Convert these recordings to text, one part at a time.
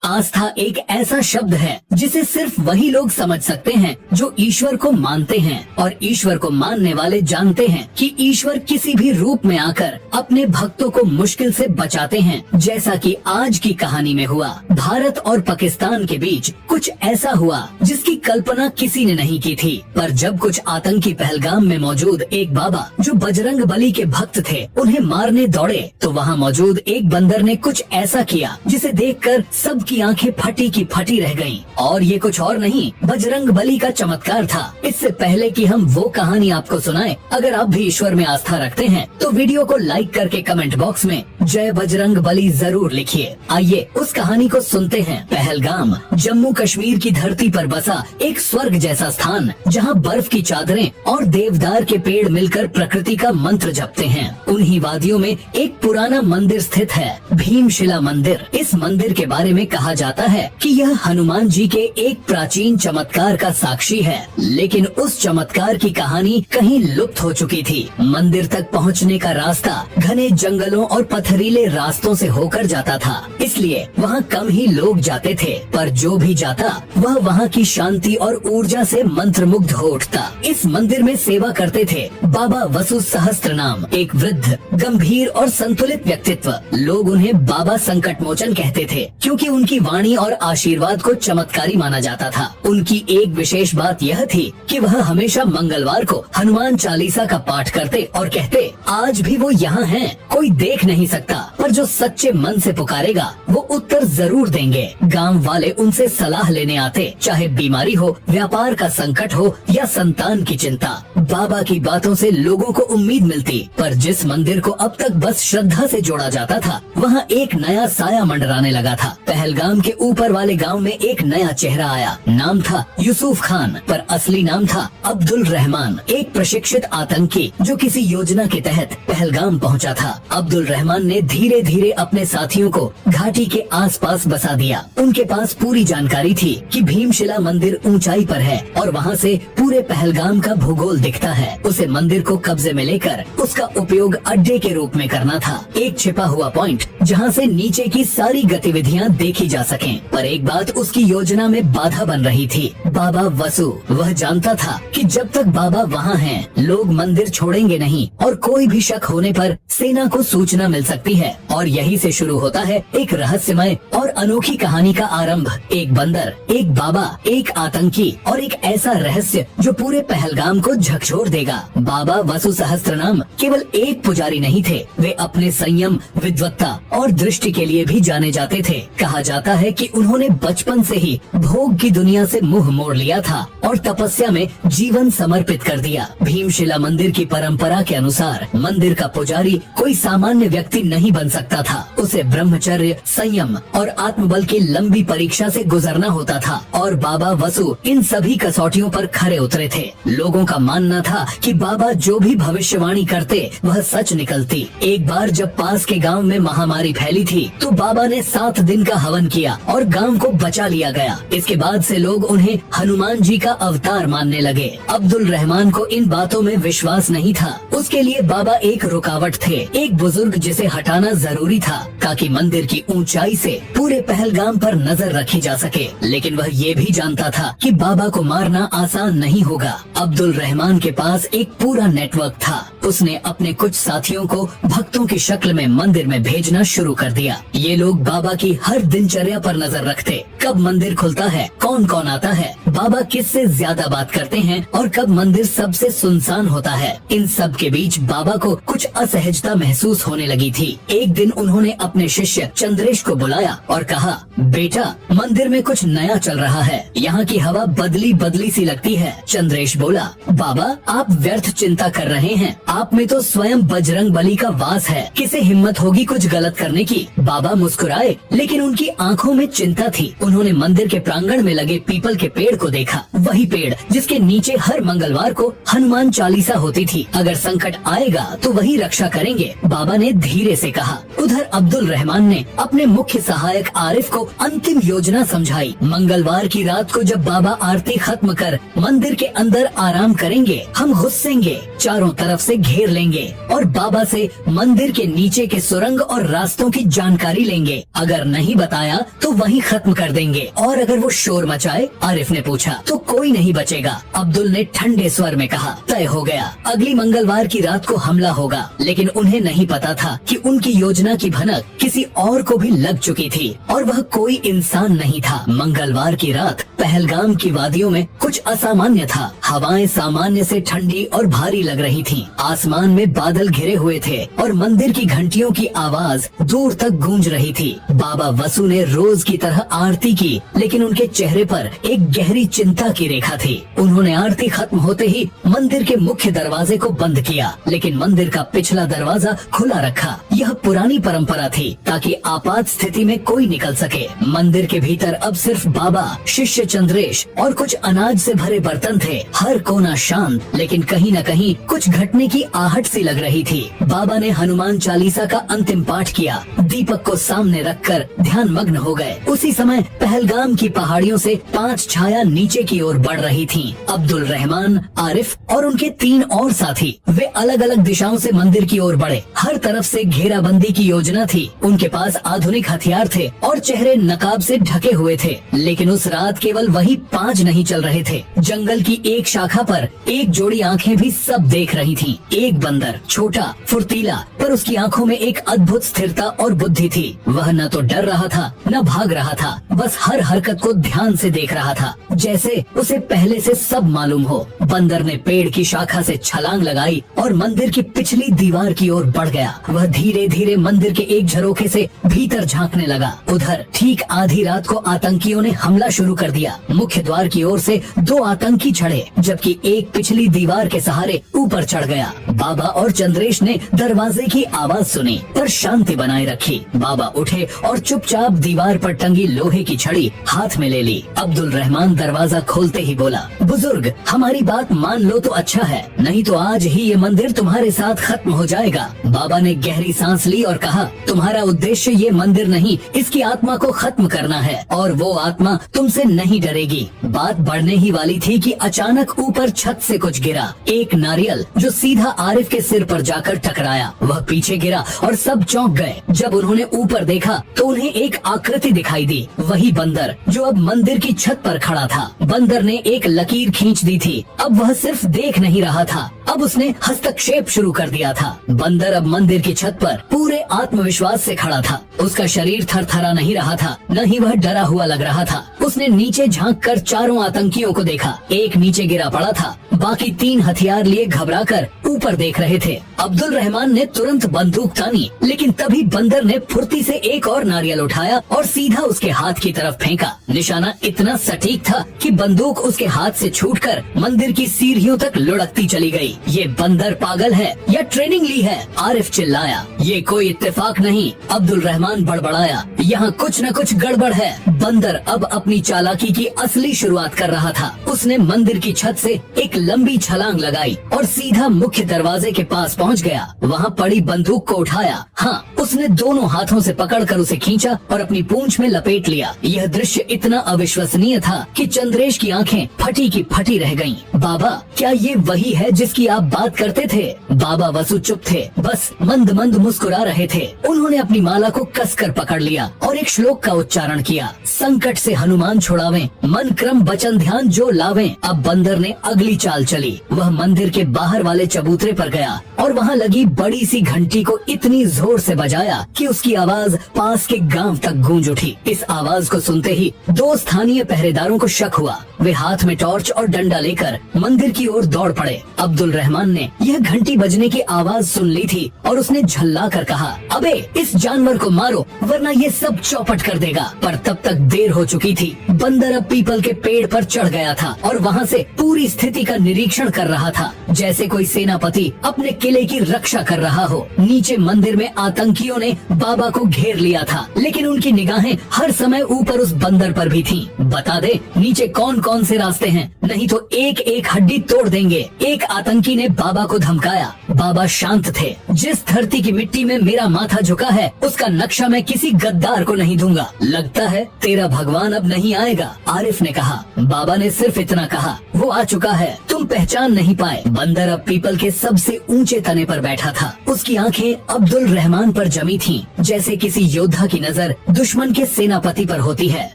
आस्था एक ऐसा शब्द है जिसे सिर्फ वही लोग समझ सकते हैं जो ईश्वर को मानते हैं, और ईश्वर को मानने वाले जानते हैं कि ईश्वर किसी भी रूप में आकर अपने भक्तों को मुश्किल से बचाते हैं। जैसा कि आज की कहानी में हुआ, भारत और पाकिस्तान के बीच कुछ ऐसा हुआ जिसकी कल्पना किसी ने नहीं की थी। पर जब कुछ आतंकी पहलगाम में मौजूद एक बाबा जो बजरंग बली के भक्त थे उन्हें मारने दौड़े, तो वहाँ मौजूद एक बंदर ने कुछ ऐसा किया जिसे देखकर सबकी आंखें फटी की फटी रह गईं। और ये कुछ और नहीं, बजरंग बली का चमत्कार था। इससे पहले कि हम वो कहानी आपको सुनाएं, अगर आप भी ईश्वर में आस्था रखते हैं तो वीडियो को लाइक करके कमेंट बॉक्स में जय बजरंग बली जरूर लिखिए। आइए उस कहानी को सुनते हैं। पहलगाम जम्मू कश्मीर की धरती पर बसा एक स्वर्ग जैसा स्थान, जहाँ बर्फ की चादरें और देवदार के पेड़ मिलकर प्रकृति का मंत्र जपते हैं। उन्हीं वादियों में एक पुराना मंदिर स्थित है, भीमशिला मंदिर। इस मंदिर के बारे में कहा जाता है कि यह हनुमान जी के एक प्राचीन चमत्कार का साक्षी है, लेकिन उस चमत्कार की कहानी कहीं लुप्त हो चुकी थी। मंदिर तक पहुंचने का रास्ता घने जंगलों और पथरीले रास्तों से होकर जाता था, इसलिए वहां कम ही लोग जाते थे। पर जो भी जाता वह वहां की शांति और ऊर्जा से मंत्रमुग्ध हो उठता। इस मंदिर में सेवा करते थे बाबा वसु सहस्त्रनाम, एक वृद्ध, गंभीर और संतुलित व्यक्तित्व। लोग उन्हें बाबा संकट मोचन कहते थे क्योंकि उनकी वाणी और आशीर्वाद को चमत्कारी माना जाता था। उनकी एक विशेष बात यह थी कि वह हमेशा मंगलवार को हनुमान चालीसा का पाठ करते और कहते, आज भी वो यहाँ हैं, कोई देख नहीं सकता, पर जो सच्चे मन से पुकारेगा वो उत्तर जरूर देंगे। गांव वाले उनसे सलाह लेने आते, चाहे बीमारी हो, व्यापार का संकट हो या संतान की चिंता। बाबा की बातों से लोगों को उम्मीद मिलती, पर जिस मंदिर को अब तक बस श्रद्धा से जोड़ा जाता था, वहाँ एक नया साया मंडराने लगा था। पहलगाम के ऊपर वाले गांव में एक नया चेहरा आया। नाम था यूसुफ खान, पर असली नाम था अब्दुल रहमान, एक प्रशिक्षित आतंकी जो किसी योजना के तहत पहलगाम पहुंचा था। अब्दुल रहमान ने धीरे धीरे अपने साथियों को घाटी के आसपास बसा दिया। उनके पास पूरी जानकारी थी कि भीमशिला मंदिर ऊंचाई पर है और वहां से पूरे पहलगाम का भूगोल दिखता है। उसे मंदिर को कब्जे में लेकर उसका उपयोग अड्डे के रूप में करना था, एक छिपा हुआ पॉइंट जहां से नीचे की सारी गतिविधियां देखी जा सकें। पर एक बात उसकी योजना में बाधा बन रही थी, बाबा वसु। वह जानता था कि जब तक बाबा वहाँ हैं, लोग मंदिर छोड़ेंगे नहीं और कोई भी शक होने पर सेना को सूचना मिल सकती है। और यही से शुरू होता है एक रहस्यमय और अनोखी कहानी का आरंभ। एक बंदर, एक बाबा, एक आतंकी और एक ऐसा रहस्य जो पूरे पहलगाम को झकझोर देगा। बाबा वसु सहस्त्रनाम केवल एक पुजारी नहीं थे, वे अपने संयम, विद्वत्ता और दृष्टि के लिए भी जाने जाते थे। कहा जाता है कि उन्होंने बचपन से ही भोग की दुनिया से मुंह मोड़ लिया था और तपस्या में जीवन समर्पित कर दिया। भीमशिला मंदिर की परंपरा के अनुसार मंदिर का पुजारी कोई सामान्य व्यक्ति नहीं बन सकता था। उसे ब्रह्मचर्य, संयम और आत्मबल की लंबी परीक्षा से गुजरना होता था, और बाबा वसु इन सभी कसौटियों पर खरे उतरे थे। लोगों का मानना था कि बाबा जो भी भविष्यवाणी करते वह सच निकलती। एक बार जब पास के गांव में महामारी फैली थी तो बाबा ने 7 दिन का हवन किया और गांव को बचा लिया गया। इसके बाद से लोग उन्हें हनुमान जी का अवतार मानने लगे। अब्दुल रहमान को इन बातों में विश्वास नहीं था। उसके लिए बाबा एक रुकावट थे, एक बुजुर्ग जिसे हटाना जरूरी था ताकि मंदिर की ऊंचाई से पूरे पहलगाम पर नजर रखी जा सके। लेकिन वह ये भी जानता था कि बाबा को मारना आसान नहीं होगा। अब्दुल रहमान के पास एक पूरा नेटवर्क था। उसने अपने कुछ साथियों को भक्तों की शक्ल में मंदिर में भेजना शुरू कर दिया। ये लोग बाबा की हर दिनचर्या पर नजर रखते, कब मंदिर खुलता है, कौन कौन आता है, बाबा किससे ज्यादा बात करते हैं और कब मंदिर सबसे सुनसान होता है। इन सब के बीच बाबा को कुछ असहजता महसूस होने लगी थी। एक दिन उन्होंने अपने शिष्य चंद्रेश को बुलाया और कहा, बेटा, मंदिर में कुछ नया चल रहा है, यहाँ की हवा बदली बदली सी लगती है। चंद्रेश बोला, बाबा, आप व्यर्थ चिंता कर रहे हैं, आप में तो स्वयं बजरंग बली का वास है, किसे हिम्मत होगी कुछ गलत करने की। बाबा मुस्कुराए, लेकिन उनकी आंखों में चिंता थी। उन्होंने मंदिर के प्रांगण में लगे पीपल के पेड़ को देखा, वही पेड़ जिसके नीचे हर मंगलवार को हनुमान चालीसा होती थी। अगर संकट आएगा तो वही रक्षा करेंगे। बाबा ने धीरे से कहा, उधर अब्दुल रहमान ने अपने मुख्य सहायक आरिफ को अंतिम योजना समझाई। मंगलवार की रात को जब बाबा आरती खत्म कर मंदिर के अंदर आराम करेंगे, हम घुसेंगे, चारों तरफ से घेर लेंगे और बाबा से मंदिर के नीचे के सुरंग और रास्तों की जानकारी लेंगे। अगर नहीं बताया तो वहीं खत्म कर देंगे और अगर वो शोर मचाए, आरिफ ने पूछा, तो कोई नहीं बचेगा। अब्दुल ने ठंडे स्वर में कहा, तय हो गया। अगली मंगलवार की रात को हमला होगा, लेकिन उन्हें नहीं पता था कि उनकी योजना की भनक किसी और को भी लग चुकी थी और वह कोई इंसान नहीं था। मंगलवार की रात पहलगाम की वादियों में कुछ असामान्य था। हवाएं सामान्य से ठंडी और भारी लग रही थीं। आसमान में बादल घिरे हुए थे और मंदिर की घंटियों की आवाज दूर तक गूंज रही थी। बाबा वसु ने रोज की तरह आरती की, लेकिन उनके चेहरे पर एक गहरी चिंता की रेखा थी। उन्होंने आरती खत्म होते ही मंदिर के मुख्य दरवाजे को बंद किया, लेकिन मंदिर का पिछला दरवाजा खुला रखा। यह पुरानी परंपरा थी ताकि आपात स्थिति में कोई निकल सके। मंदिर के भीतर अब सिर्फ बाबा, शिष्य चंद्रेश और कुछ अनाज से भरे बर्तन थे। हर कोना शांत, लेकिन कहीं न कहीं कुछ घटने की आहट सी लग रही थी। बाबा ने हनुमान चालीसा का अंतिम पाठ किया, दीपक को सामने रखकर ध्यान मग्न हो गए। उसी समय पहलगाम की पहाड़ियों से 5 छाया नीचे की ओर बढ़ रही थीं। अब्दुल रहमान, आरिफ और उनके 3 और साथी वे अलग अलग दिशाओं से मंदिर की ओर बढ़े। हर तरफ से घेराबंदी की योजना थी। उनके पास आधुनिक हथियार थे और चेहरे नकाब से ढके हुए थे। लेकिन उस रात केवल वही 5 नहीं चल रहे थे। जंगल की एक शाखा पर एक जोड़ी आंखें भी सब देख रही थीं। एक बंदर, छोटा, फुर्तीला, पर उसकी आंखों में एक अद्भुत स्थिरता और बुद्धि थी। वह न तो डर रहा था न भाग रहा था, बस हर हरकत को ध्यान से देख रहा था, जैसे उसे पहले से सब मालूम हो। बंदर ने पेड़ की शाखा से छलांग लगाई और मंदिर की पिछली दीवार की ओर बढ़ गया। वह धीरे धीरे मंदिर के एक झरोखे से भीतर झांकने लगा। उधर ठीक आधी रात को आतंकियों ने हमला शुरू कर दिया। मुख्य द्वार की ओर से 2 आतंकी चढ़े, जबकि एक पिछली दीवार के सहारे ऊपर चढ़ गया। बाबा और चंद्रेश ने दरवाजे की आवाज सुनी पर शांति बनाए रखी। बाबा उठे और चुपचाप दीवार पर टंगी लोहे की छड़ी हाथ में ले ली। अब्दुल रहमान दरवाजा खोलते ही बोला, बुजुर्ग, हमारी बात मान लो तो अच्छा है, नहीं तो आज ही ये मंदिर तुम्हारे साथ खत्म हो जाएगा। बाबा ने गहरी सांस ली और कहा, तुम्हारा उद्देश्य ये मंदिर नहीं, इसकी आत्मा को खत्म करना है और वो आत्मा तुमसे नहीं डरेगी। बात बढ़ने ही वाली थी कि अचानक ऊपर छत से कुछ गिरा। एक नारियल जो सीधा आरिफ के सिर पर जाकर टकराया। वह पीछे गिरा और सब चौंक गए। जब उन्होंने ऊपर देखा तो उन्हें एक आकृति दिखाई दी, वही बंदर जो अब मंदिर की छत पर खड़ा था। बंदर ने एक लकीर खींच दी थी। अब वह सिर्फ देख नहीं रहा था, अब उसने हस्तक्षेप शुरू कर दिया था। बंदर अब मंदिर की छत पर पूरे आत्मविश्वास से खड़ा था। उसका शरीर थरथरा नहीं रहा था, न ही वह डरा हुआ लग रहा था। उसने नीचे झांककर चारों आतंकियों को देखा। एक नीचे गिरा पड़ा था, बाकी 3 हथियार लिए घबराकर ऊपर देख रहे थे। अब्दुल रहमान ने तुरंत बंदूक तानी, लेकिन तभी बंदर ने फुर्ती से एक और नारियल उठाया और सीधा उसके हाथ की तरफ फेंका। निशाना इतना सटीक था कि बंदूक उसके हाथ से छूटकर मंदिर की सीढ़ियों तक लुढ़कती चली गई। ये बंदर पागल है या ट्रेनिंग ली है? आरिफ चिल्लाया। ये कोई इत्तेफाक नहीं, अब्दुल रहमान बड़बड़ाया। यहाँ कुछ न कुछ गड़बड़ है। बंदर अब अपनी चालाकी की असली शुरुआत कर रहा था। उसने मंदिर की छत से एक लंबी छलांग लगाई और सीधा मुख्य दरवाजे के पास पहुंच गया। वहाँ पड़ी बंदूक को उठाया। हाँ, उसने दोनों हाथों से पकड़कर उसे खींचा और अपनी पूंछ में लपेट लिया। यह दृश्य इतना अविश्वसनीय था कि चंद्रेश की आंखें फटी की फटी रह गईं। बाबा, क्या ये वही है जिसकी आप बात करते थे? बाबा वसु चुप थे, बस मंद मंद मुस्कुरा रहे थे। उन्होंने अपनी माला को कसकर पकड़ लिया और एक श्लोक का उच्चारण किया, संकट से हनुमान छुड़ावें, मन क्रम वचन ध्यान जो लावें। अब बंदर ने अगली चाल चली। वह मंदिर के बाहर वाले चबूतरे पर गया और वहाँ लगी बड़ी सी घंटी को इतनी जोर से बजाया कि उसकी आवाज पास के गांव तक गूंज उठी। इस आवाज को सुनते ही 2 स्थानीय पहरेदारों को शक हुआ। वे हाथ में टॉर्च और डंडा लेकर मंदिर की ओर दौड़ पड़े। अब्दुल रहमान ने यह घंटी बजने की आवाज सुन ली थी और उसने झल्ला कर कहा, अबे इस जानवर को मारो वरना ये सब चौपट कर देगा। पर तब तक देर हो चुकी थी। बंदर अब पीपल के पेड़ पर चढ़ गया था और वहाँ से पूरी स्थिति का निरीक्षण कर रहा था, जैसे कोई सेनापति अपने किले की रक्षा कर रहा हो। नीचे मंदिर में आतंकियों ने बाबा को घेर लिया था, लेकिन उनकी निगाहें हर समय ऊपर उस बंदर पर भी थीं। बता दे नीचे कौन कौन से रास्ते हैं, नहीं तो एक एक हड्डी तोड़ देंगे। एक आतंकी ने बाबा को धमकाया। बाबा शांत थे। जिस धरती की मिट्टी में मेरा माथा झुका है उसका नक्शा मैं किसी गद्दार को नहीं दूंगा। लगता है तेरा भगवान अब नहीं आएगा, आरिफ ने कहा। बाबा ने सिर्फ इतना कहा, वो आ चुका है, तुम पहचान नहीं पाए। बंदर अब पीपल के सबसे ऊंचे तने पर बैठा था। उसकी आंखें अब्दुल रहमान पर जमी थीं, जैसे किसी योद्धा की नजर दुश्मन के सेनापति पर होती है।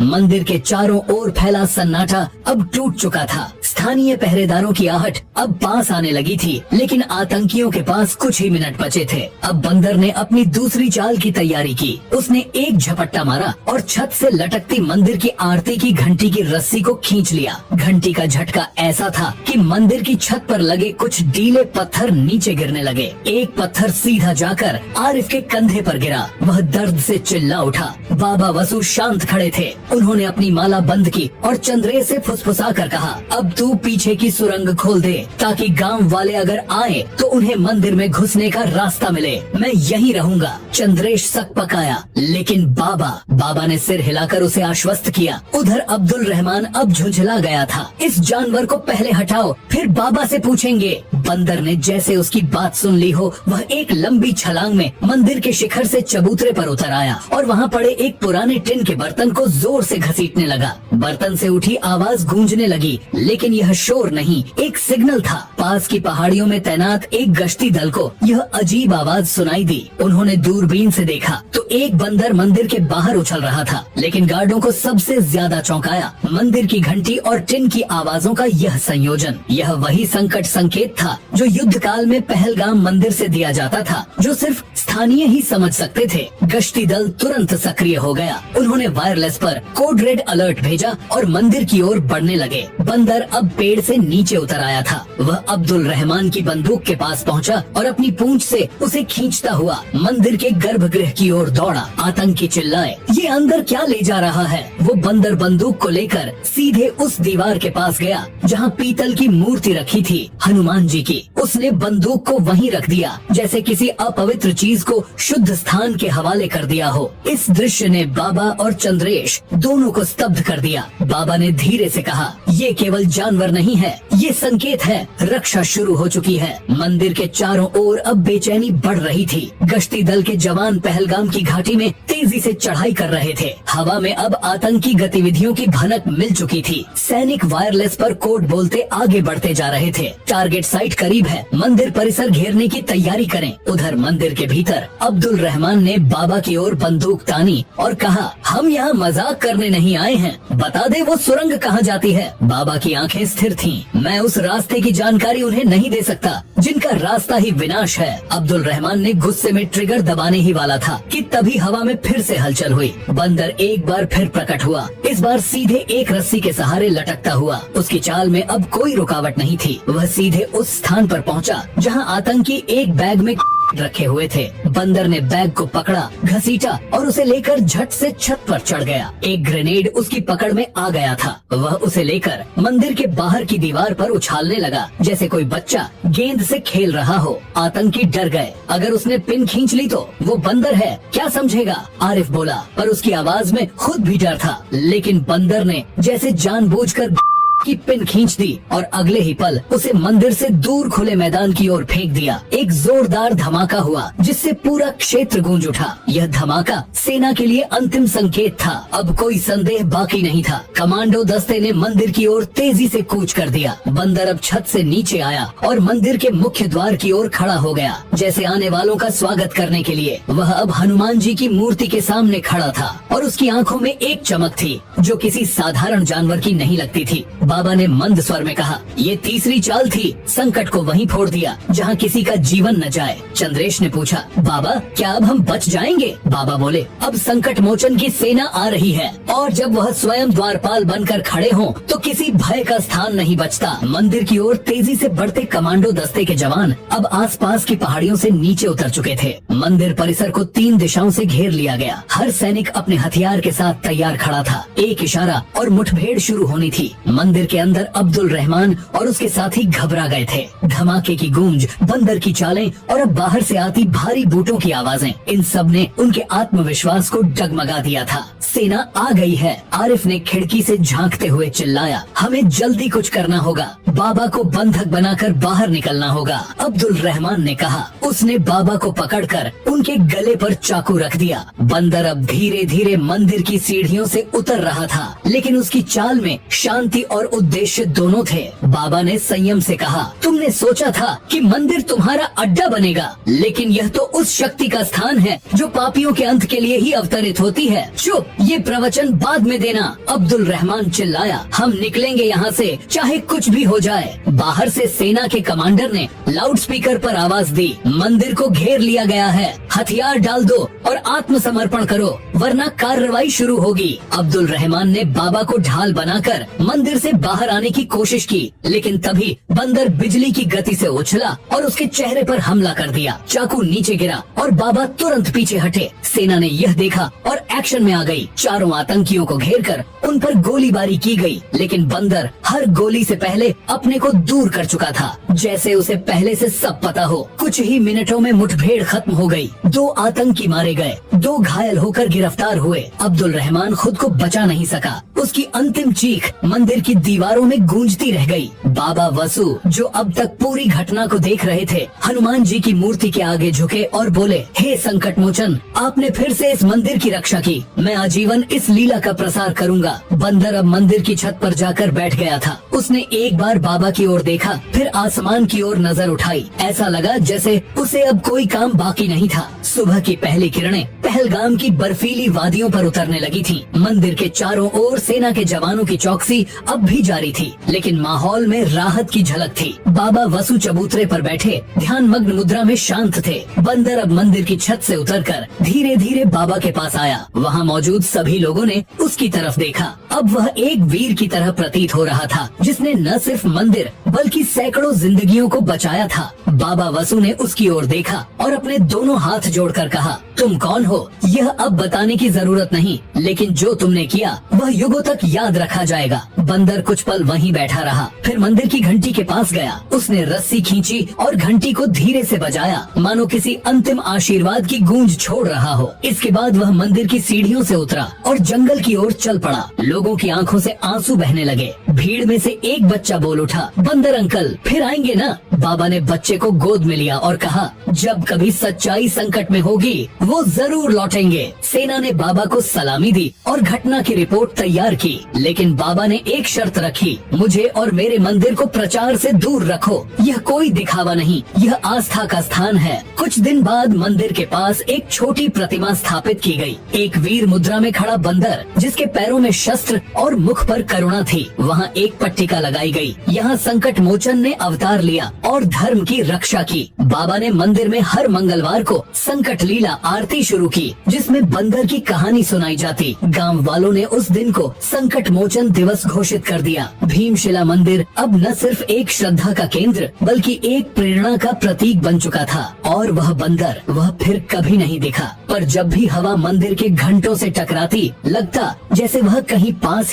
मंदिर के चारों ओर फैला सन्नाटा अब टूट चुका था। स्थानीय पहरेदारों की आहट अब पास आने लगी थी, लेकिन आतंकियों के पास कुछ ही मिनट बचे थे। अब बंदर ने अपनी दूसरी चाल की तैयारी की। उसने एक झपट्टा मारा और छत से लटकती मंदिर की आरती की घंटी की रस्सी को खींच लिया। घंटी का झटका ऐसा था कि मंदिर की छत पर लगे कुछ डीले पत्थर नीचे गिरने लगे। एक पत्थर सीधा जाकर आरिफ के कंधे पर गिरा। वह दर्द से चिल्ला उठा। बाबा वसु शांत खड़े थे। उन्होंने अपनी माला बंद की और चंद्रेश से फुसफुसा कर कहा, अब तू पीछे की सुरंग खोल दे ताकि गांव वाले अगर आए तो उन्हें मंदिर में घुसने का रास्ता मिले। मैं यहीं रहूंगा। चंद्रेश सक पकाया, लेकिन बाबा ने सिर हिलाकर उसे आश्वस्त किया। उधर अब्दुल रहमान अब झुंझला गया था। इस जानवर को पहले हटाओ, फिर बाबा से पूछेंगे। बंदर ने जैसे उसकी बात सुन ली हो, वह एक लंबी छलांग में मंदिर के शिखर से चबूतरे पर उतर आया और वहाँ पड़े एक पुराने टिन के बर्तन को जोर से घसीटने लगा। बर्तन से उठी आवाज गूंजने लगी, लेकिन यह शोर नहीं, एक सिग्नल था। पास की पहाड़ियों में तैनात एक गश्ती दल को यह अजीब आवाज सुनाई दी। उन्होंने दूरबीन से देखा तो एक बंदर मंदिर के बाहर उछल रहा था, लेकिन गार्डों को सबसे ज्यादा चौंकाया मंदिर की घंटी और टिन की आवाजों का यह संयोजन। यह वही संकट संकेत था जो युद्ध काल में पहलगाम मंदिर से दिया जाता था, जो सिर्फ स्थानीय ही समझ सकते थे। गश्ती दल तुरंत सक्रिय हो गया। उन्होंने वायरलेस पर कोड रेड अलर्ट भेजा और मंदिर की ओर बढ़ने लगे। बंदर अब पेड़ से नीचे उतर आया था। वह अब्दुल रहमान की बंदूक के पास पहुंचा और अपनी पूंछ से उसे खींचता हुआ मंदिर के गर्भगृह की ओर दौड़ा। आतंकी चिल्लाए, ये अंदर क्या ले जा रहा है? वो बंदर बंदूक को लेकर सीधे उस दीवार के पास गया जहाँ पीतल की मूर्ति रखी थी, हनुमान जी की। उसने बंदूक को वहीं रख दिया, जैसे किसी अपवित्र चीज को शुद्ध स्थान के हवाले कर दिया हो। इस दृश्य ने बाबा और चंद्रेश दोनों को स्तब्ध कर दिया। बाबा ने धीरे से कहा, ये केवल जानवर नहीं है, ये संकेत है, रक्षा शुरू हो चुकी है। मंदिर के चारों ओर अब बेचैनी बढ़ रही थी। गश्ती दल के जवान पहलगाम की घाटी में तेजी से चढ़ाई कर रहे थे। हवा में अब आतंकी गतिविधियों की भनक मिल चुकी थी। सैनिक वायरलेस पर कोड बोलते आगे बढ़ते जा रहे थे। टारगेट साइट करीब है, मंदिर परिसर घेरने की तैयारी करें। उधर मंदिर के भीतर अब्दुल रहमान ने बाबा की ओर बंदूक तानी और कहा, हम यहाँ मजाक करने नहीं आए हैं, बता दे वो सुरंग कहाँ जाती है। बाबा की आंखें स्थिर थीं। मैं उस रास्ते की जानकारी उन्हें नहीं दे सकता जिनका रास्ता ही विनाश है। अब्दुल रहमान ने गुस्से में ट्रिगर दबाने ही वाला था कि तभी हवा में फिर से हलचल हुई। बंदर एक बार फिर प्रकट हुआ, इस बार सीधे एक रस्सी के सहारे लटकता हुआ। उसकी चाल में अब कोई रुकावट नहीं थी। वह सीधे उस स्थान पर पहुंचा जहां आतंकी एक बैग में रखे हुए थे। बंदर ने बैग को पकड़ा, घसीटा और उसे लेकर झट से छत पर चढ़ गया। एक ग्रेनेड उसकी पकड़ में आ गया था। वह उसे लेकर मंदिर के बाहर की दीवार पर उछालने लगा, जैसे कोई बच्चा गेंद से खेल रहा हो। आतंकी डर गए। अगर उसने पिन खींच ली तो वो बंदर है, क्या समझेगा? आरिफ बोला, पर उसकी आवाज में खुद भी डर था। लेकिन बंदर ने जैसे जानबूझकर की पिन खींच दी और अगले ही पल उसे मंदिर से दूर खुले मैदान की ओर फेंक दिया। एक जोरदार धमाका हुआ जिससे पूरा क्षेत्र गूंज उठा। यह धमाका सेना के लिए अंतिम संकेत था। अब कोई संदेह बाकी नहीं था। कमांडो दस्ते ने मंदिर की ओर तेजी से कूच कर दिया। बंदर अब छत से नीचे आया और मंदिर के मुख्य द्वार की ओर खड़ा हो गया, जैसे आने वालों का स्वागत करने के लिए। वह अब हनुमान जी की मूर्ति के सामने खड़ा था और उसकी आंखों में एक चमक थी जो किसी साधारण जानवर की नहीं लगती थी। बाबा ने मंद स्वर में कहा, ये तीसरी चाल थी, संकट को वहीं फोड़ दिया जहाँ किसी का जीवन न जाए। चंद्रेश ने पूछा, बाबा क्या अब हम बच जाएंगे? बाबा बोले, अब संकट मोचन की सेना आ रही है और जब वह स्वयं द्वारपाल बनकर खड़े हों तो किसी भय का स्थान नहीं बचता। मंदिर की ओर तेजी से बढ़ते कमांडो दस्ते के जवान अब आसपास की पहाड़ियों से नीचे उतर चुके थे। मंदिर परिसर को 3 दिशाओं से घेर लिया गया। हर सैनिक अपने हथियार के साथ तैयार खड़ा था। एक इशारा और मुठभेड़ शुरू होनी थी। मंदिर मंदिर के अंदर अब्दुल रहमान और उसके साथी घबरा गए थे। धमाके की गूंज, बंदर की चालें और अब बाहर से आती भारी बूटों की आवाजें, इन सब ने उनके आत्मविश्वास को डगमगा दिया था। सेना आ गई है, आरिफ ने खिड़की से झांकते हुए चिल्लाया। हमें जल्दी कुछ करना होगा, बाबा को बंधक बनाकर बाहर निकलना होगा, अब्दुल रहमान ने कहा। उसने बाबा को पकड़कर उनके गले पर चाकू रख दिया। बंदर अब धीरे धीरे मंदिर की सीढ़ियों से उतर रहा था, लेकिन उसकी चाल में शांति और उद्देश्य दोनों थे। बाबा ने संयम से कहा, तुमने सोचा था कि मंदिर तुम्हारा अड्डा बनेगा, लेकिन यह तो उस शक्ति का स्थान है जो पापियों के अंत के लिए ही अवतरित होती है। चुप, ये प्रवचन बाद में देना, अब्दुल रहमान चिल्लाया। हम निकलेंगे यहाँ से, चाहे कुछ भी हो जाए। बाहर से सेना के कमांडर ने लाउडस्पीकर पर आवाज दी, मंदिर को घेर लिया गया है, हथियार डाल दो और आत्मसमर्पण करो, वरना कार्रवाई शुरू होगी। अब्दुल रहमान ने बाबा को ढाल बनाकर मंदिर से बाहर आने की कोशिश की, लेकिन तभी बंदर बिजली की गति से उछला और उसके चेहरे पर हमला कर दिया। चाकू नीचे गिरा और बाबा तुरंत पीछे हटे। सेना ने यह देखा और एक्शन में आ गई। चारों आतंकियों को घेरकर उन पर गोलीबारी की गई, लेकिन बंदर हर गोली से पहले अपने को दूर कर चुका था, जैसे उसे पहले से सब पता हो। कुछ ही मिनटों में मुठभेड़ खत्म हो गई। 2 आतंकी मारे गए, 2 घायल होकर गिरफ्तार हुए। अब्दुल रहमान खुद को बचा नहीं सका, उसकी अंतिम चीख मंदिर की दीवारों में गूंजती रह गई। बाबा वसु, जो अब तक पूरी घटना को देख रहे थे, हनुमान जी की मूर्ति के आगे झुके और बोले, हे संकट मोचन, आपने फिर से इस मंदिर की रक्षा की, मैं आजीवन इस लीला का प्रसार करूंगा। बंदर अब मंदिर की छत पर जाकर बैठ गया था। उसने एक बार बाबा की ओर देखा, फिर आसमान की ओर नजर उठाई। ऐसा लगा जैसे उसे अब कोई काम बाकी नहीं था। सुबह की पहली किरणें पहलगाम की बर्फीली वादियों पर उतरने लगी थीं। मंदिर के चारों ओर सेना के जवानों की चौकसी अब भी जारी थी, लेकिन माहौल में राहत की झलक थी। बाबा वसु चबूतरे पर बैठे ध्यान मग्न मुद्रा में शांत थे। बंदर अब मंदिर की छत से उतरकर धीरे धीरे बाबा के पास आया। वहाँ मौजूद सभी लोगों ने उसकी तरफ देखा। अब वह एक वीर की तरह प्रतीत हो रहा था, जिसने न सिर्फ मंदिर बल्कि सैकड़ों जिंदगियों को बचाया था। बाबा वसु ने उसकी ओर देखा और अपने दोनों हाथ जोड़कर कहा, तुम कौन हो यह अब बताने की जरूरत नहीं, लेकिन जो तुमने किया वह युगों तक याद रखा जाएगा। बंदर कुछ पल वहीं बैठा रहा, फिर मंदिर की घंटी के पास गया। उसने रस्सी खींची और घंटी को धीरे से बजाया, मानो किसी अंतिम आशीर्वाद की गूंज छोड़ रहा हो। इसके बाद वह मंदिर की सीढ़ियों से उतरा और जंगल की ओर चल पड़ा। लोगों की आंखों से आंसू बहने लगे। भीड़ में से एक बच्चा बोल उठा, बंदर अंकल फिर आएंगे ना? बाबा ने बच्चे को गोद में लिया और कहा, जब कभी सच्चाई संकट में होगी वो जरूर लौटेंगे। सेना ने बाबा को सलामी दी और घटना की रिपोर्ट तैयार की, लेकिन बाबा ने एक शर्त रखी, मुझे और मेरे मंदिर को प्रचार से दूर रखो। यह कोई दिखावा नहीं, यह आस्था का स्थान है। कुछ दिन बाद मंदिर के पास एक छोटी प्रतिमा स्थापित की गई। एक वीर मुद्रा में खड़ा बंदर, जिसके पैरों में शस्त्र और मुख पर करुणा थी। वहाँ एक पट्टिका लगाई गई। यहाँ संकट मोचन ने अवतार लिया और धर्म की रक्षा की। बाबा ने मंदिर में हर मंगलवार को संकट लीला आरती शुरू की, जिसमें बंदर की कहानी सुनाई जाती। गांव वालों ने उस दिन को संकट मोचन दिवस घोषित कर दिया। भीमशिला मंदिर अब न सिर्फ एक श्रद्धा का केंद्र बल्कि एक प्रेरणा का प्रतीक बन चुका था। और वह बंदर, वह फिर कभी नहीं दिखा। पर जब भी हवा मंदिर के घंटों से टकराती, लगता जैसे वह कहीं पास ही